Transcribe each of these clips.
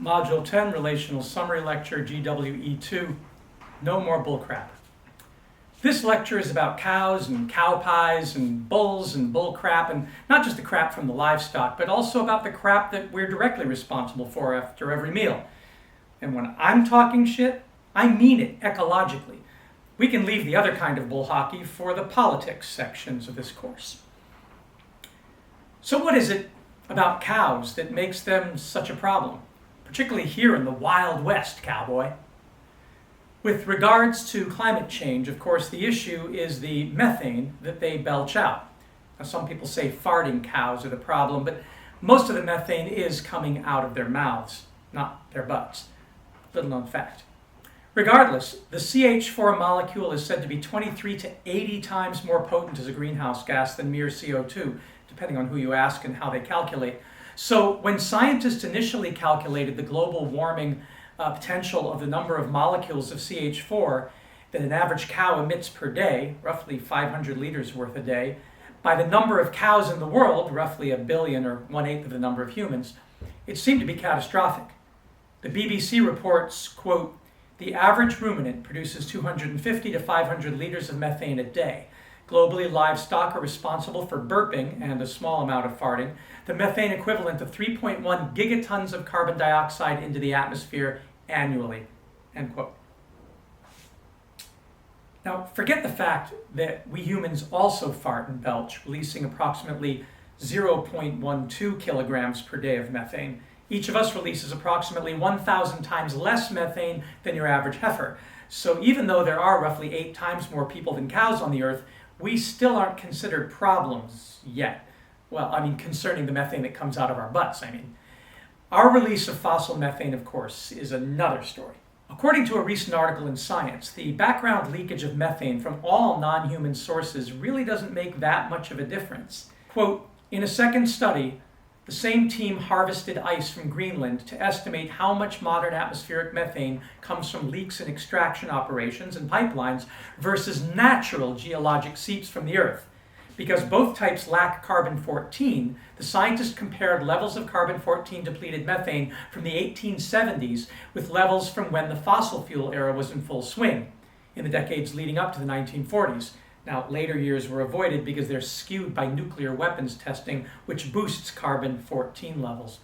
Module 10, Relational Summary Lecture, GWE2, No More Bullcrap. This lecture is about cows and cow pies and bulls and bull crap, and not just the crap from the livestock, but also about the crap that we're directly responsible for after every meal. And when I'm talking shit, I mean it ecologically. We can leave the other kind of bull hockey for the politics sections of this course. So what is it about cows that makes them such a problem? Particularly here in the Wild West, cowboy. With regards to climate change, of course, the issue is the methane that they belch out. Now, some people say farting cows are the problem, but most of the methane is coming out of their mouths, not their butts. Little known fact. Regardless, the CH4 molecule is said to be 23 to 80 times more potent as a greenhouse gas than mere CO2, depending on who you ask and how they calculate. So when scientists initially calculated the global warming potential of the number of molecules of CH4 that an average cow emits per day, roughly 500 liters worth a day, by the number of cows in the world, roughly 1 billion or 1/8 of the number of humans, it seemed to be catastrophic. The BBC reports, quote, "The average ruminant produces 250 to 500 liters of methane a day. Globally, livestock are responsible for burping and a small amount of farting, the methane equivalent of 3.1 gigatons of carbon dioxide into the atmosphere annually," end quote. Now, forget the fact that we humans also fart and belch, releasing approximately 0.12 kilograms per day of methane. Each of us releases approximately 1,000 times less methane than your average heifer. So even though there are roughly 8 times more people than cows on the earth, we still aren't considered problems yet. Well, concerning the methane that comes out of our butts, Our release of fossil methane, of course, is another story. According to a recent article in Science, the background leakage of methane from all non-human sources really doesn't make that much of a difference. Quote, "In a second study, the same team harvested ice from Greenland to estimate how much modern atmospheric methane comes from leaks in extraction operations and pipelines versus natural geologic seeps from the Earth. Because both types lack carbon-14, the scientists compared levels of carbon-14 depleted methane from the 1870s with levels from when the fossil fuel era was in full swing, in the decades leading up to the 1940s. Now, later years were avoided because they're skewed by nuclear weapons testing, which boosts carbon-14 levels.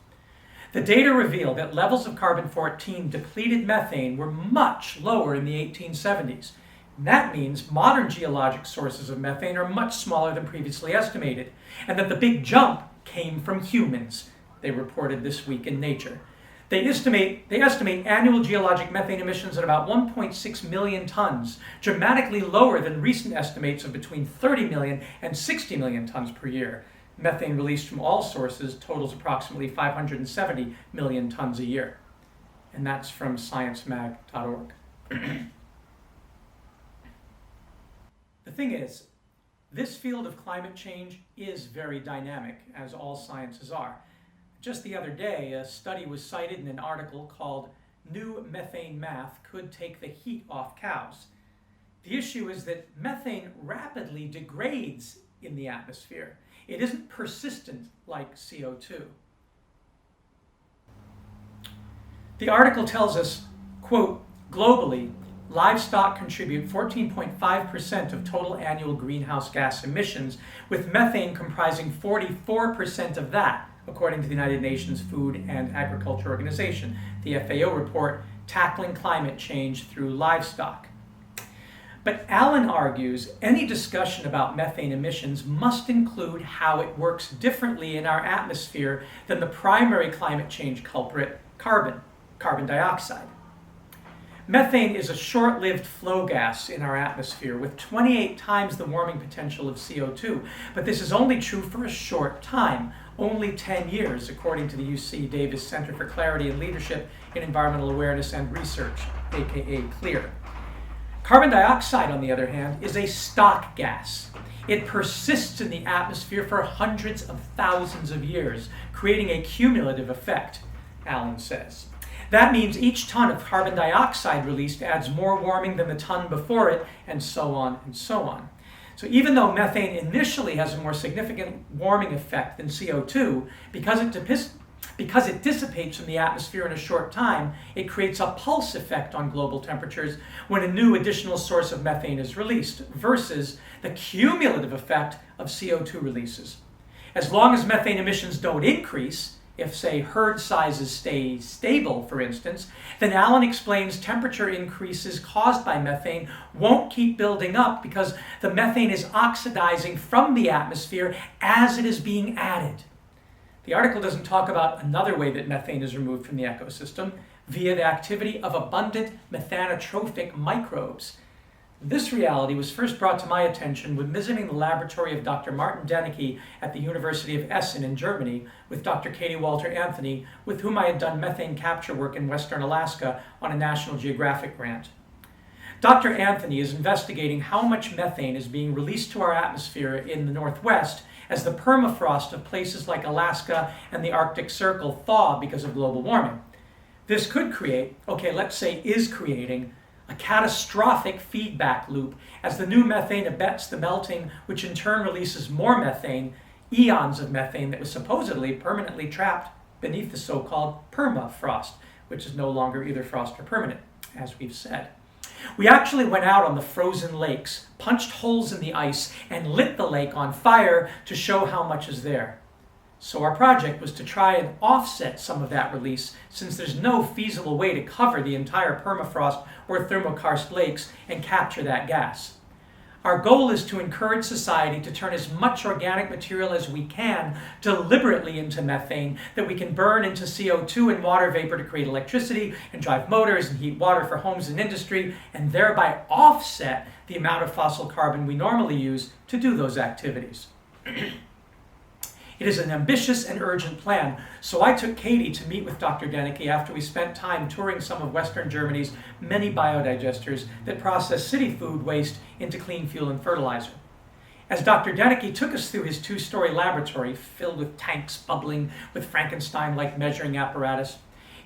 The data reveal that levels of carbon-14 depleted methane were much lower in the 1870s. And that means modern geologic sources of methane are much smaller than previously estimated, and that the big jump came from humans, they reported this week in Nature. They estimate annual geologic methane emissions at about 1.6 million tons, dramatically lower than recent estimates of between 30 million and 60 million tons per year. Methane released from all sources totals approximately 570 million tons a year. And that's from sciencemag.org. The thing is, this field of climate change is very dynamic, as all sciences are. Just the other day, a study was cited in an article called "New Methane Math Could Take the Heat Off Cows." The issue is that methane rapidly degrades in the atmosphere. It isn't persistent like CO2. The article tells us, quote, "Globally, livestock contribute 14.5% of total annual greenhouse gas emissions, with methane comprising 44% of that, according to the United Nations Food and Agriculture Organization, the FAO report, Tackling Climate Change Through Livestock." But Allen argues any discussion about methane emissions must include how it works differently in our atmosphere than the primary climate change culprit, carbon dioxide. Methane is a short-lived flow gas in our atmosphere with 28 times the warming potential of CO2, but this is only true for a short time, only 10 years, according to the UC Davis Center for Clarity and Leadership in Environmental Awareness and Research, aka CLEAR. Carbon dioxide, on the other hand, is a stock gas. It persists in the atmosphere for hundreds of thousands of years, creating a cumulative effect, Allen says. That means each ton of carbon dioxide released adds more warming than the ton before it, and so on and so on. So even though methane initially has a more significant warming effect than CO2, because because it dissipates from the atmosphere in a short time, it creates a pulse effect on global temperatures when a new additional source of methane is released, versus the cumulative effect of CO2 releases. As long as methane emissions don't increase, if, say, herd sizes stay stable, for instance, then Allen explains temperature increases caused by methane won't keep building up because the methane is oxidizing from the atmosphere as it is being added. The article doesn't talk about another way that methane is removed from the ecosystem, via the activity of abundant methanotrophic microbes. This reality was first brought to my attention when visiting the laboratory of Dr. Martin Dänicke at the University of Essen in Germany with Dr. Katie Walter Anthony, with whom I had done methane capture work in western Alaska on a National Geographic grant. Dr. Anthony is investigating how much methane is being released to our atmosphere in the Northwest as the permafrost of places like Alaska and the Arctic Circle thaw because of global warming. This could create, let's say is creating, a catastrophic feedback loop as the new methane abets the melting, which in turn releases more methane, eons of methane that was supposedly permanently trapped beneath the so-called permafrost, which is no longer either frost or permanent, as we've said. We actually went out on the frozen lakes, punched holes in the ice, and lit the lake on fire to show how much is there. So our project was to try and offset some of that release, since there's no feasible way to cover the entire permafrost or thermokarst lakes and capture that gas. Our goal is to encourage society to turn as much organic material as we can deliberately into methane that we can burn into CO2 and water vapor to create electricity and drive motors and heat water for homes and industry, and thereby offset the amount of fossil carbon we normally use to do those activities. It is an ambitious and urgent plan, so I took Katie to meet with Dr. Dänicke after we spent time touring some of Western Germany's many biodigesters that process city food waste into clean fuel and fertilizer. As Dr. Dänicke took us through his two-story laboratory filled with tanks bubbling with Frankenstein-like measuring apparatus,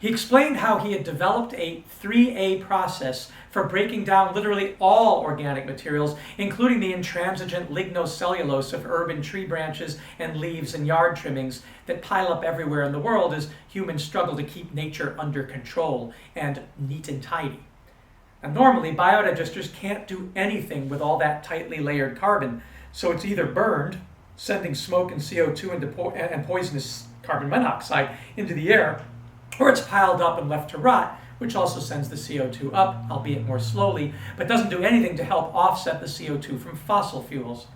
he explained how he had developed a 3A process for breaking down literally all organic materials, including the intransigent lignocellulose of urban tree branches and leaves and yard trimmings that pile up everywhere in the world as humans struggle to keep nature under control and neat and tidy. Now, normally, biodigesters can't do anything with all that tightly layered carbon, so it's either burned, sending smoke and CO2 and poisonous carbon monoxide into the air, or it's piled up and left to rot, which also sends the CO2 up, albeit more slowly, but doesn't do anything to help offset the CO2 from fossil fuels.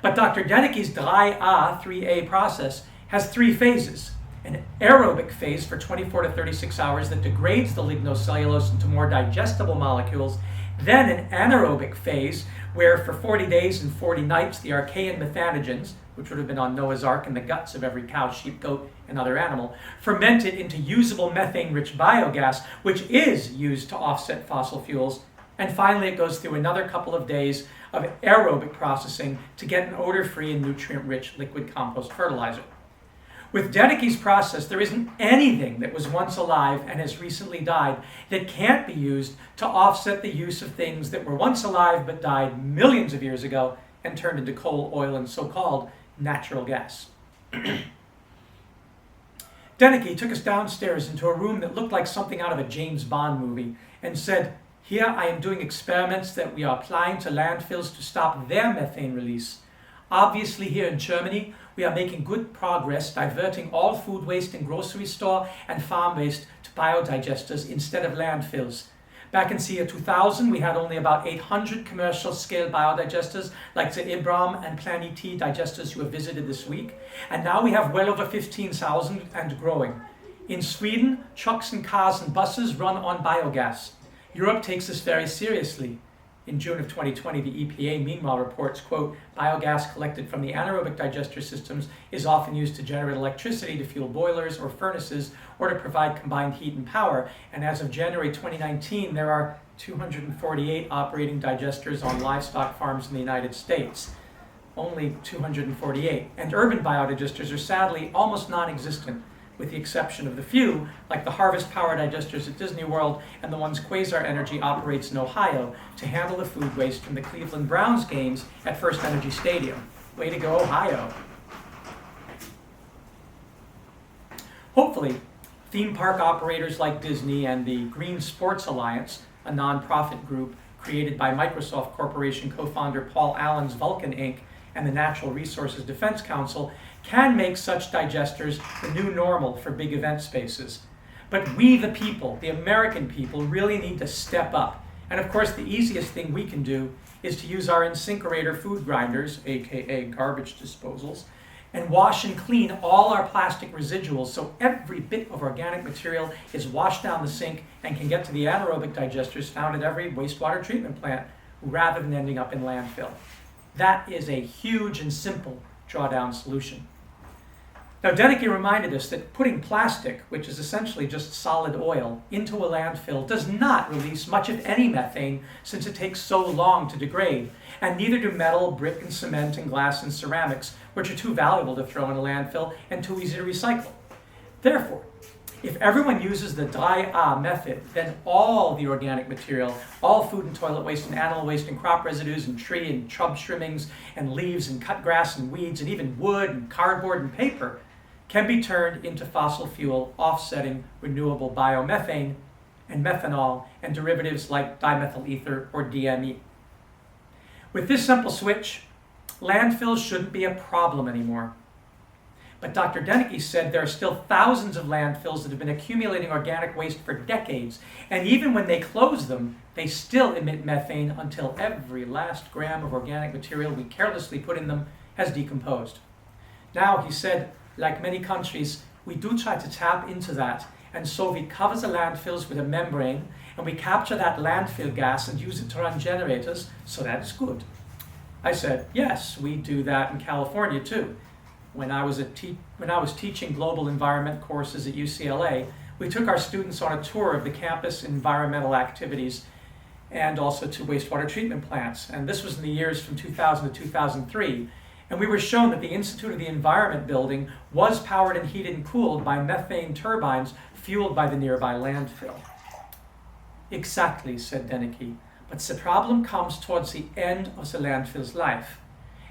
But Dr. Dänicke's 3A process has 3 phases. An aerobic phase for 24 to 36 hours that degrades the lignocellulose into more digestible molecules, then an anaerobic phase where for 40 days and 40 nights the archaean methanogens, which would have been on Noah's Ark in the guts of every cow, sheep, goat, and other animal, fermented into usable methane-rich biogas, which is used to offset fossil fuels. And finally, it goes through another couple of days of aerobic processing to get an odor-free and nutrient-rich liquid compost fertilizer. With Dänicke's process, there isn't anything that was once alive and has recently died that can't be used to offset the use of things that were once alive but died millions of years ago and turned into coal, oil, and so-called natural gas. Dänicke took us downstairs into a room that looked like something out of a James Bond movie and said, "Here I am doing experiments that we are applying to landfills to stop their methane release. Obviously here in Germany, we are making good progress diverting all food waste in grocery store and farm waste to biodigesters instead of landfills. Back in the year 2000, we had only about 800 commercial-scale biodigesters like the Ibram and Planet T digesters you have visited this week, and now we have well over 15,000 and growing. In Sweden, trucks and cars and buses run on biogas. Europe takes this very seriously. In June of 2020, the EPA meanwhile reports, quote, biogas collected from the anaerobic digester systems is often used to generate electricity to fuel boilers or furnaces or to provide combined heat and power. And as of January 2019, there are 248 operating digesters on livestock farms in the United States. Only 248. And urban biodigesters are sadly almost non-existent, with the exception of the few, like the Harvest Power digesters at Disney World and the ones Quasar Energy operates in Ohio to handle the food waste from the Cleveland Browns games at First Energy Stadium. Way to go, Ohio. Hopefully, theme park operators like Disney and the Green Sports Alliance, a nonprofit group created by Microsoft Corporation co-founder Paul Allen's Vulcan Inc. and the Natural Resources Defense Council, can make such digesters the new normal for big event spaces. But we, the people, the American people, really need to step up. And of course, the easiest thing we can do is to use our InSinkErator food grinders, aka garbage disposals, and wash and clean all our plastic residuals so every bit of organic material is washed down the sink and can get to the anaerobic digesters found at every wastewater treatment plant rather than ending up in landfill. That is a huge and simple drawdown solution. Now, Denneke reminded us that putting plastic, which is essentially just solid oil, into a landfill does not release much of any methane since it takes so long to degrade, and neither do metal, brick and cement, and glass and ceramics, which are too valuable to throw in a landfill and too easy to recycle. Therefore, if everyone uses the dry method, then all the organic material, all food and toilet waste and animal waste and crop residues and tree and shrub trimmings and leaves and cut grass and weeds and even wood and cardboard and paper can be turned into fossil fuel offsetting renewable biomethane and methanol and derivatives like dimethyl ether or DME. With this simple switch, landfills shouldn't be a problem anymore. But Dr. Denneke said there are still thousands of landfills that have been accumulating organic waste for decades, and even when they close them, they still emit methane until every last gram of organic material we carelessly put in them has decomposed. Now, he said, like many countries, we do try to tap into that, and so we cover the landfills with a membrane, and we capture that landfill gas and use it to run generators, so that is good. I said, yes, we do that in California too. When I was teaching global environment courses at UCLA, we took our students on a tour of the campus environmental activities and also to wastewater treatment plants. And this was in the years from 2000 to 2003. And we were shown that the Institute of the Environment building was powered and heated and cooled by methane turbines fueled by the nearby landfill. Exactly, said Denneke, but the problem comes towards the end of the landfill's life.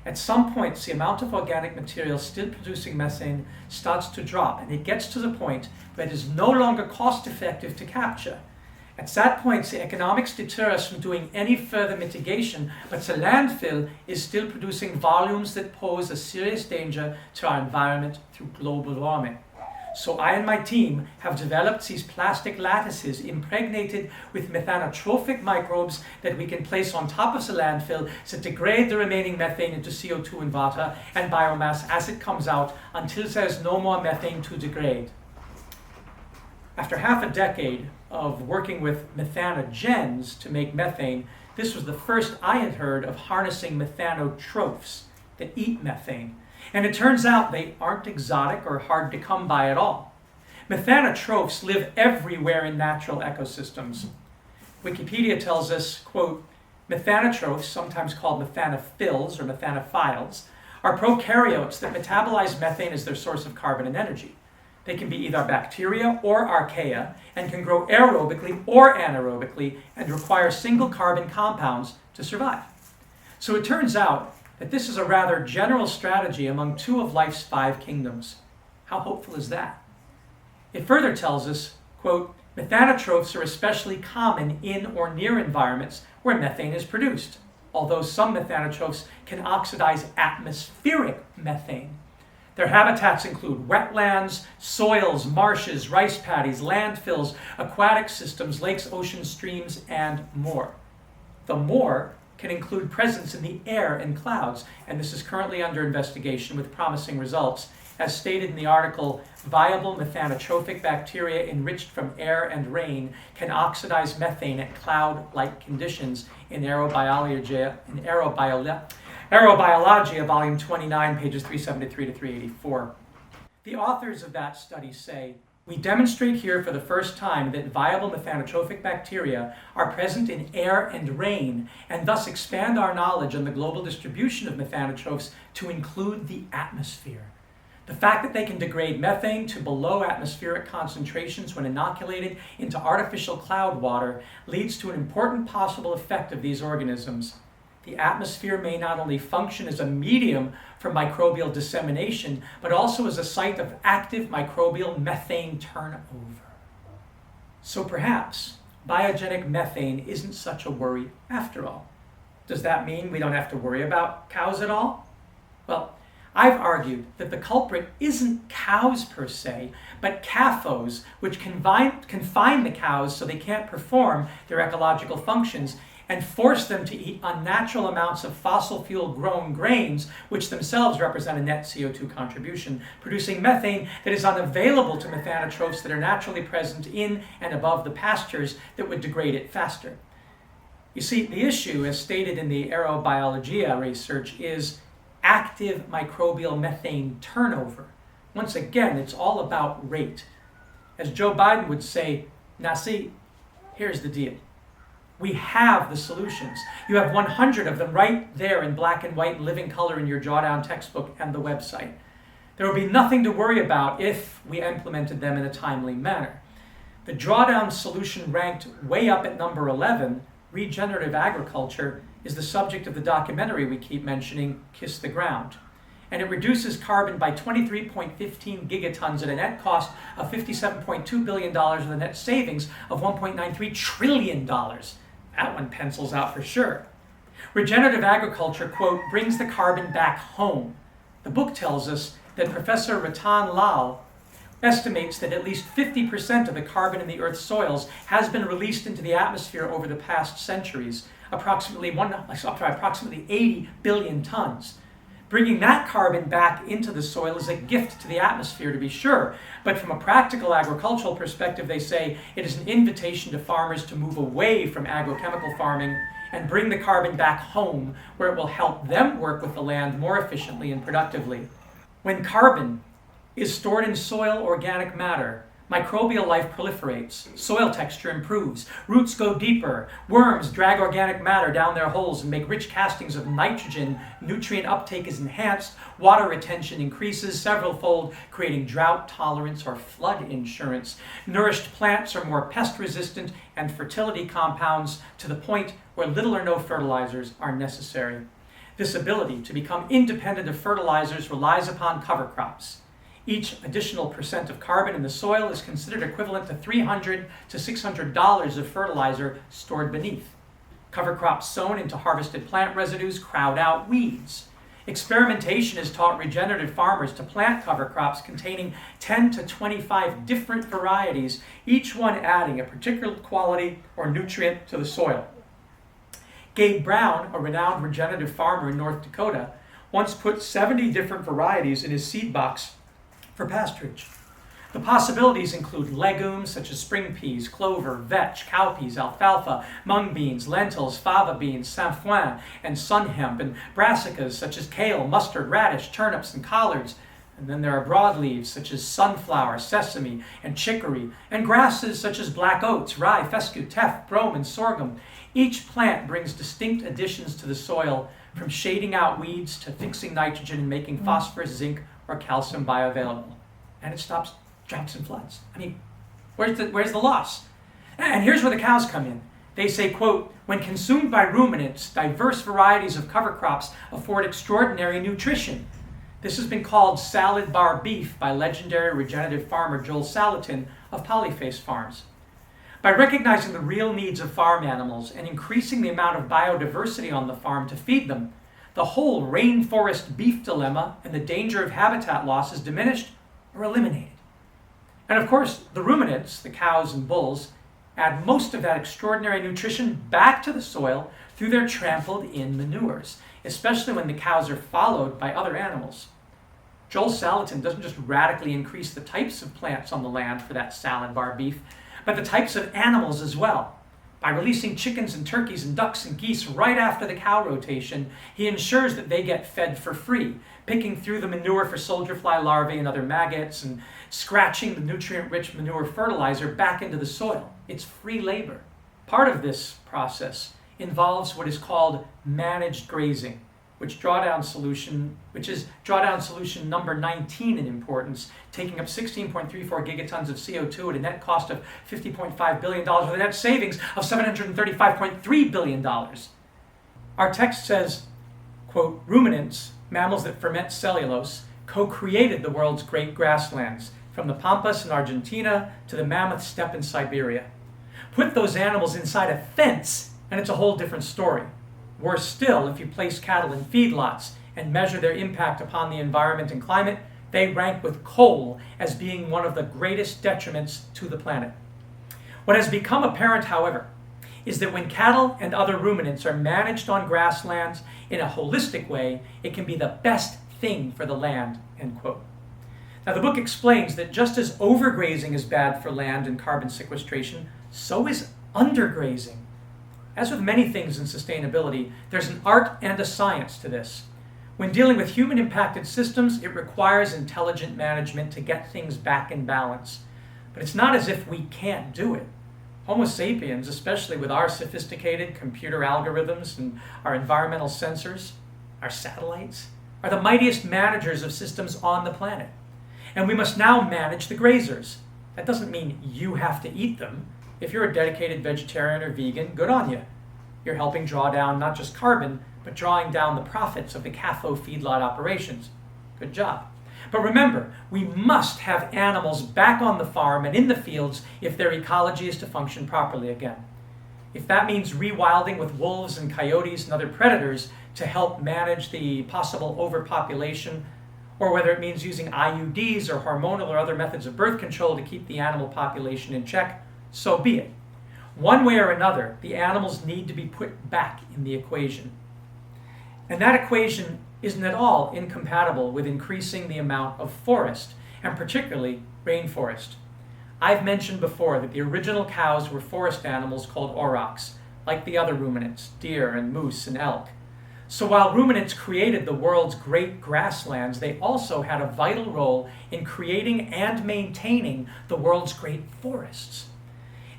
At some point, the amount of organic material still producing methane starts to drop, and it gets to the point where it is no longer cost-effective to capture. At that point, the economics deter us from doing any further mitigation, but the landfill is still producing volumes that pose a serious danger to our environment through global warming. So I and my team have developed these plastic lattices impregnated with methanotrophic microbes that we can place on top of the landfill to degrade the remaining methane into CO2 and water and biomass as it comes out until there's no more methane to degrade. After half a decade of working with methanogens to make methane, this was the first I had heard of harnessing methanotrophs that eat methane. And it turns out they aren't exotic or hard to come by at all. Methanotrophs live everywhere in natural ecosystems. Wikipedia tells us, quote, methanotrophs, sometimes called methanophils or methanophiles, are prokaryotes that metabolize methane as their source of carbon and energy. They can be either bacteria or archaea and can grow aerobically or anaerobically and require single carbon compounds to survive. So it turns out that this is a rather general strategy among two of life's 5 kingdoms. How hopeful is that? It further tells us, quote, methanotrophs are especially common in or near environments where methane is produced, although some methanotrophs can oxidize atmospheric methane. Their habitats include wetlands, soils, marshes, rice paddies, landfills, aquatic systems, lakes, oceans, streams, and more. The more can include presence in the air and clouds, and this is currently under investigation with promising results. As stated in the article, viable methanotrophic bacteria enriched from air and rain can oxidize methane at cloud-like conditions in Aerobiologia, Volume 29, pages 373 to 384. The authors of that study say, we demonstrate here for the first time that viable methanotrophic bacteria are present in air and rain, and thus expand our knowledge on the global distribution of methanotrophs to include the atmosphere. The fact that they can degrade methane to below atmospheric concentrations when inoculated into artificial cloud water leads to an important possible effect of these organisms. the atmosphere may not only function as a medium for microbial dissemination, but also as a site of active microbial methane turnover. So perhaps biogenic methane isn't such a worry after all. Does that mean we don't have to worry about cows at all? Well, I've argued that the culprit isn't cows per se, but CAFOs, which confine the cows so they can't perform their ecological functions and force them to eat unnatural amounts of fossil fuel grown grains, which themselves represent a net CO2 contribution, producing methane that is unavailable to methanotrophs that are naturally present in and above the pastures that would degrade it faster. You see, the issue, as stated in the Aerobiologia research, is active microbial methane turnover. Once again, it's all about rate. As Joe Biden would say, now see, here's the deal. We have the solutions. You have 100 of them right there in black and white and living color in your Drawdown textbook and the website. There would be nothing to worry about if we implemented them in a timely manner. The Drawdown solution ranked way up at number 11, regenerative agriculture, is the subject of the documentary we keep mentioning, Kiss the Ground. And it reduces carbon by 23.15 gigatons at a net cost of $57.2 billion with a net savings of $1.93 trillion. That one pencils out for sure. Regenerative agriculture, quote, brings the carbon back home. The book tells us that Professor Ratan Lal estimates that at least 50% of the carbon in the Earth's soils has been released into the atmosphere over the past centuries, approximately 80 billion tons. Bringing that carbon back into the soil is a gift to the atmosphere, to be sure, but from a practical agricultural perspective, they say it is an invitation to farmers to move away from agrochemical farming and bring the carbon back home, where it will help them work with the land more efficiently and productively. When carbon is stored in soil organic matter, microbial life proliferates, soil texture improves, roots go deeper, worms drag organic matter down their holes and make rich castings of nitrogen, nutrient uptake is enhanced, water retention increases several-fold, creating drought tolerance or flood insurance. Nourished plants are more pest resistant and fertility compounds to the point where little or no fertilizers are necessary. This ability to become independent of fertilizers relies upon cover crops. Each additional percent of carbon in the soil is considered equivalent to $300 to $600 of fertilizer stored beneath. Cover crops sown into harvested plant residues crowd out weeds. Experimentation has taught regenerative farmers to plant cover crops containing 10 to 25 different varieties, each one adding a particular quality or nutrient to the soil. Gabe Brown, a renowned regenerative farmer in North Dakota, once put 70 different varieties in his seed box for pasturage. The possibilities include legumes such as spring peas, clover, vetch, cowpeas, alfalfa, mung beans, lentils, fava beans, sainfoin, and sun hemp, and brassicas such as kale, mustard, radish, turnips, and collards. And then there are broadleaves such as sunflower, sesame, and chicory, and grasses such as black oats, rye, fescue, teff, brome, and sorghum. Each plant brings distinct additions to the soil, from shading out weeds to fixing nitrogen and making phosphorus, zinc, or calcium bioavailable. And it stops droughts and floods. I mean, where's the loss? And here's where the cows come in. They say, quote, when consumed by ruminants, diverse varieties of cover crops afford extraordinary nutrition. This has been called salad bar beef by legendary regenerative farmer Joel Salatin of Polyface Farms. By recognizing the real needs of farm animals and increasing the amount of biodiversity on the farm to feed them, the whole rainforest beef dilemma and the danger of habitat loss is diminished or eliminated. And of course, the ruminants, the cows and bulls, add most of that extraordinary nutrition back to the soil through their trampled-in manures, especially when the cows are followed by other animals. Joel Salatin doesn't just radically increase the types of plants on the land for that salad bar beef, but the types of animals as well. By releasing chickens and turkeys and ducks and geese right after the cow rotation, he ensures that they get fed for free, picking through the manure for soldier fly larvae and other maggots and scratching the nutrient-rich manure fertilizer back into the soil. It's free labor. Part of this process involves what is called managed grazing, which is drawdown solution number 19 in importance, taking up 16.34 gigatons of CO2 at a net cost of $50.5 billion with a net savings of $735.3 billion. Our text says, quote, ruminants, mammals that ferment cellulose, co-created the world's great grasslands, from the pampas in Argentina to the mammoth steppe in Siberia. Put those animals inside a fence, and it's a whole different story. Worse still, if you place cattle in feedlots and measure their impact upon the environment and climate, they rank with coal as being one of the greatest detriments to the planet. What has become apparent, however, is that when cattle and other ruminants are managed on grasslands in a holistic way, it can be the best thing for the land, end quote. Now, the book explains that just as overgrazing is bad for land and carbon sequestration, so is undergrazing. As with many things in sustainability, there's an art and a science to this. When dealing with human-impacted systems, it requires intelligent management to get things back in balance. But it's not as if we can't do it. Homo sapiens, especially with our sophisticated computer algorithms and our environmental sensors, our satellites, are the mightiest managers of systems on the planet. And we must now manage the grazers. That doesn't mean you have to eat them. If you're a dedicated vegetarian or vegan, good on you. You're helping draw down not just carbon, but drawing down the profits of the CAFO feedlot operations. Good job. But remember, we must have animals back on the farm and in the fields if their ecology is to function properly again. If that means rewilding with wolves and coyotes and other predators to help manage the possible overpopulation, or whether it means using IUDs or hormonal or other methods of birth control to keep the animal population in check, so be it. One way or another, the animals need to be put back in the equation. And that equation isn't at all incompatible with increasing the amount of forest, and particularly rainforest. I've mentioned before that the original cows were forest animals called aurochs, like the other ruminants, deer and moose and elk. So while ruminants created the world's great grasslands, they also had a vital role in creating and maintaining the world's great forests.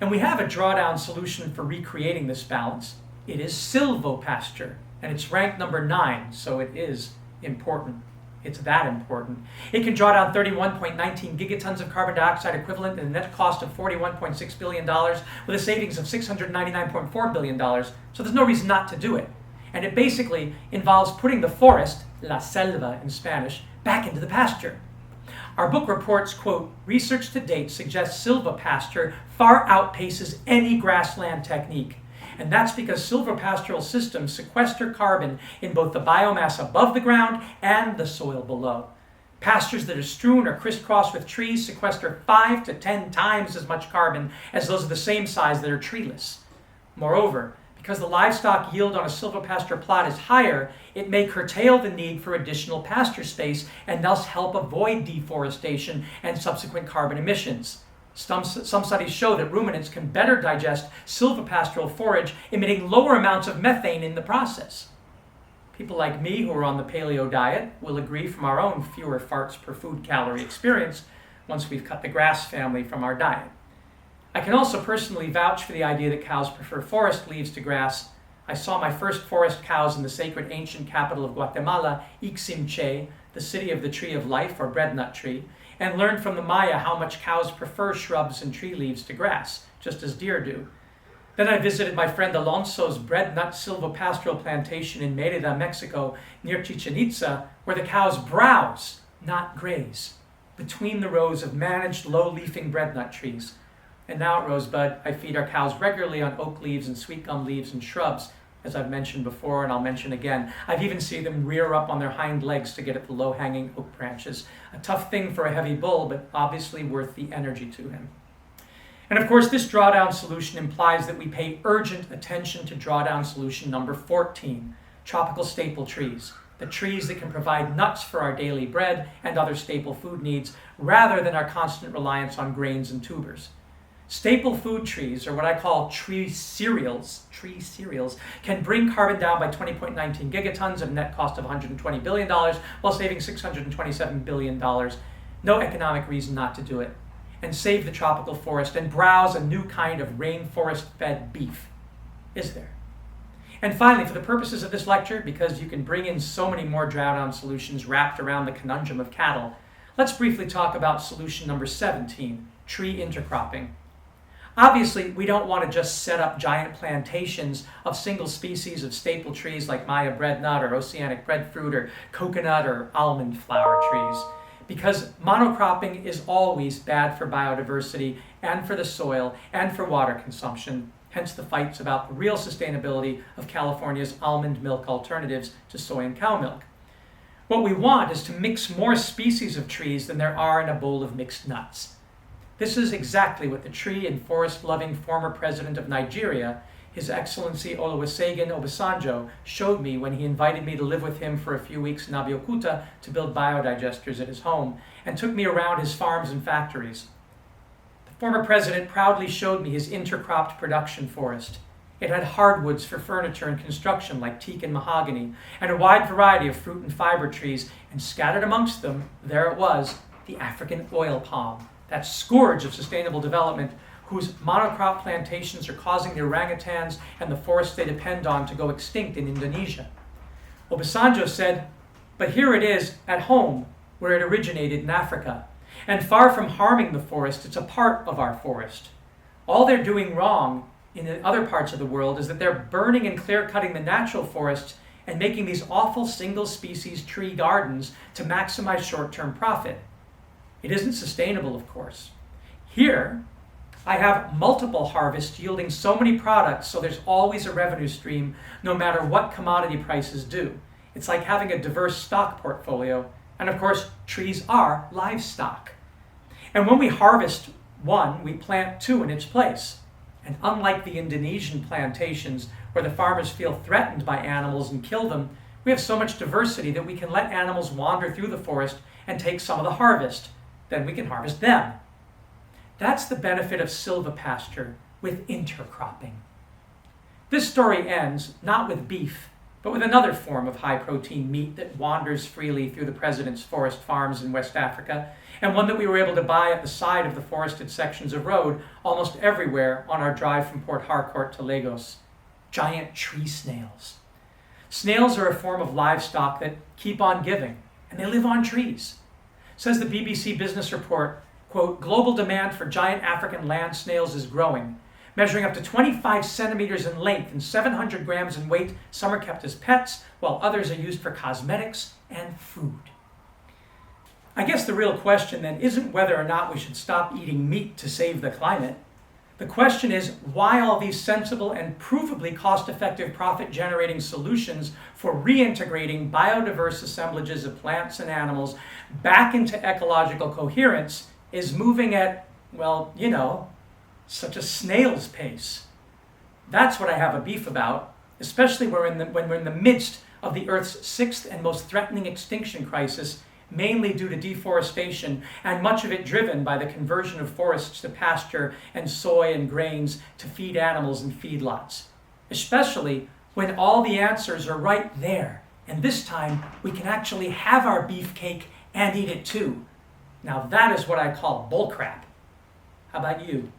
And we have a drawdown solution for recreating this balance. It is silvopasture, and it's ranked number 9, so it is important. It's that important. It can draw down 31.19 gigatons of carbon dioxide equivalent at a net cost of $41.6 billion with a savings of $699.4 billion, so there's no reason not to do it. And it basically involves putting the forest, la selva in Spanish, back into the pasture. Our book reports, quote, research to date suggests silvopasture far outpaces any grassland technique. And that's because silvopastoral systems sequester carbon in both the biomass above the ground and the soil below. Pastures that are strewn or crisscrossed with trees sequester 5 to 10 times as much carbon as those of the same size that are treeless. Moreover, because the livestock yield on a silvopasture plot is higher, it may curtail the need for additional pasture space and thus help avoid deforestation and subsequent carbon emissions. Some studies show that ruminants can better digest silvopastoral forage, emitting lower amounts of methane in the process. People like me who are on the paleo diet will agree from our own fewer farts per food calorie experience once we've cut the grass family from our diet. I can also personally vouch for the idea that cows prefer forest leaves to grass. I saw my first forest cows in the sacred ancient capital of Guatemala, Iximché, the city of the tree of life, or breadnut tree, and learned from the Maya how much cows prefer shrubs and tree leaves to grass, just as deer do. Then I visited my friend Alonso's breadnut silvopastoral plantation in Mérida, Mexico, near Chichen Itza, where the cows browse, not graze, between the rows of managed low-leafing breadnut trees. And now at Rosebud, I feed our cows regularly on oak leaves and sweet gum leaves and shrubs, as I've mentioned before and I'll mention again. I've even seen them rear up on their hind legs to get at the low-hanging oak branches. A tough thing for a heavy bull, but obviously worth the energy to him. And of course, this drawdown solution implies that we pay urgent attention to drawdown solution number 14, tropical staple trees, the trees that can provide nuts for our daily bread and other staple food needs, rather than our constant reliance on grains and tubers. Staple food trees, or what I call tree cereals, can bring carbon down by 20.19 gigatons at a net cost of $120 billion while saving $627 billion. No economic reason not to do it. And save the tropical forest and browse a new kind of rainforest-fed beef. Is there? And finally, for the purposes of this lecture, because you can bring in so many more drawdown solutions wrapped around the conundrum of cattle, let's briefly talk about solution number 17, tree intercropping. Obviously, we don't want to just set up giant plantations of single species of staple trees like Maya breadnut or oceanic breadfruit or coconut or almond flower trees, because monocropping is always bad for biodiversity and for the soil and for water consumption, hence the fights about the real sustainability of California's almond milk alternatives to soy and cow milk. What we want is to mix more species of trees than there are in a bowl of mixed nuts. This is exactly what the tree and forest-loving former president of Nigeria, His Excellency Olusegun Obasanjo, showed me when he invited me to live with him for a few weeks in Abeokuta to build biodigesters at his home, and took me around his farms and factories. The former president proudly showed me his intercropped production forest. It had hardwoods for furniture and construction like teak and mahogany, and a wide variety of fruit and fiber trees, and scattered amongst them, there it was, the African oil palm, that scourge of sustainable development whose monocrop plantations are causing the orangutans and the forests they depend on to go extinct in Indonesia. Obasanjo said, but here it is at home where it originated in Africa, and far from harming the forest, it's a part of our forest. All they're doing wrong in the other parts of the world is that they're burning and clear-cutting the natural forests and making these awful single-species tree gardens to maximize short-term profit. It isn't sustainable, of course. Here, I have multiple harvests yielding so many products, so there's always a revenue stream no matter what commodity prices do. It's like having a diverse stock portfolio, and of course, trees are livestock. And when we harvest one, we plant two in its place. And unlike the Indonesian plantations, where the farmers feel threatened by animals and kill them, we have so much diversity that we can let animals wander through the forest and take some of the harvest. Then we can harvest them. That's the benefit of silvopasture with intercropping. This story ends not with beef, but with another form of high-protein meat that wanders freely through the president's forest farms in West Africa, and one that we were able to buy at the side of the forested sections of road almost everywhere on our drive from Port Harcourt to Lagos. Giant tree snails. Snails are a form of livestock that keep on giving, and they live on trees. Says the BBC Business Report, quote, global demand for giant African land snails is growing. Measuring up to 25 centimeters in length and 700 grams in weight, some are kept as pets, while others are used for cosmetics and food. I guess the real question then isn't whether or not we should stop eating meat to save the climate. The question is why all these sensible and provably cost-effective profit-generating solutions for reintegrating biodiverse assemblages of plants and animals back into ecological coherence is moving at, well, you know, such a snail's pace. That's what I have a beef about, especially when we're in the midst of the Earth's sixth and most threatening extinction crisis, mainly due to deforestation, and much of it driven by the conversion of forests to pasture and soy and grains to feed animals in feedlots. Especially when all the answers are right there, and this time we can actually have our beefcake and eat it too. Now that is what I call bullcrap. How about you?